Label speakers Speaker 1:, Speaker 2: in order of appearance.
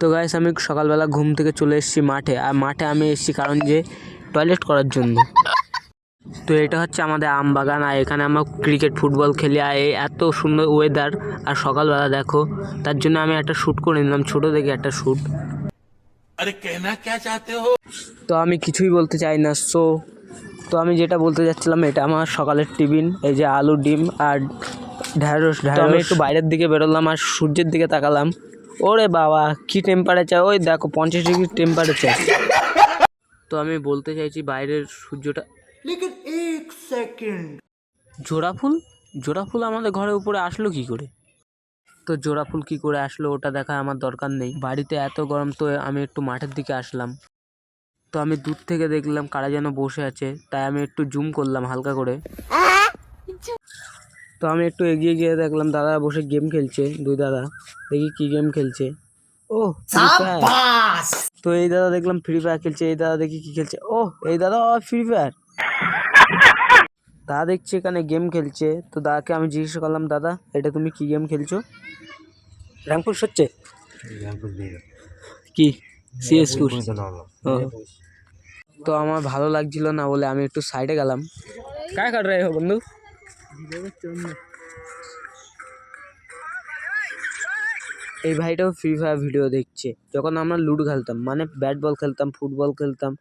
Speaker 1: তো গাইস আমি সকালবেলা ঘুম থেকে চলে এসেছি মাঠে, আর মাঠে আমি এসেছি কারণ যে টয়লেট করার জন্য। তো এটা হচ্ছে আমাদের আম বাগান, আর এখানে আমরা ক্রিকেট ফুটবল খেলি, আর এই এত সুন্দর ওয়েদার আর সকালবেলা দেখো, তার জন্য আমি একটা শ্যুট করে নিলাম, ছোটো থেকে একটা শ্যুট।
Speaker 2: अरे कहना क्या चाहते हो?
Speaker 1: তো আমি কিছুই বলতে চাই না। তো আমি যেটা বলতে যাচ্ছিলাম, এটা আমার সকালের টিফিন, এই যে আলু ডিম আর ঢ্যাঁড়স। আমি একটু বাইরের দিকে বেরোলাম আর সূর্যের দিকে তাকালাম। ওরে বাবা কি টেম্পারেচার, ওই দেখো 50 ডিগ্রি টেম্পারেচার। তো আমি বলতে চাইছি বাইরের সূর্যটা।
Speaker 2: लेकिन एक सेकंड
Speaker 1: জোড়া ফুল আমাদের ঘরের উপরে আসলো কি করে? তো জোড়া ফুল কী করে আসলো ওটা দেখা আমার দরকার নেই, বাড়িতে এত গরম। তো আমি একটু মাঠের দিকে আসলাম, তো আমি দূর থেকে দেখলাম কারা যেন বসে আছে, তাই আমি একটু জুম করলাম হালকা করে। তো আমি একটু এগিয়ে গিয়ে দেখলাম দাদা বসে গেম খেলছে, দুই দাদা। দেখি কি গেম খেলছে। ও ফ্রি ফায়ার। তো এই দাদা দেখলাম ফ্রি ফায়ার খেলছে, এই দাদা দেখি কি খেলছে। ও এই দাদা ফ্রি ফায়ার। দাদা দেখছি এখানে গেম খেলছে। তো দাদাকে আমি জিজ্ঞেস করলাম, দাদা এটা তুমি কি গেম খেলছো? র্যাঙ্ক পুশ হচ্ছে কি? CS push. তো আমার ভালো লাগছিল না বলে আমি একটু সাইডে গেলাম। কাজ কর রে হো বন্ধু? এই ভাইটাও ফ্রি ফায়ার ভিডিও দেখছে। যখন আমরা লুডো খেলতাম, মানে ব্যাট বল খেলতাম, ফুটবল খেলতাম।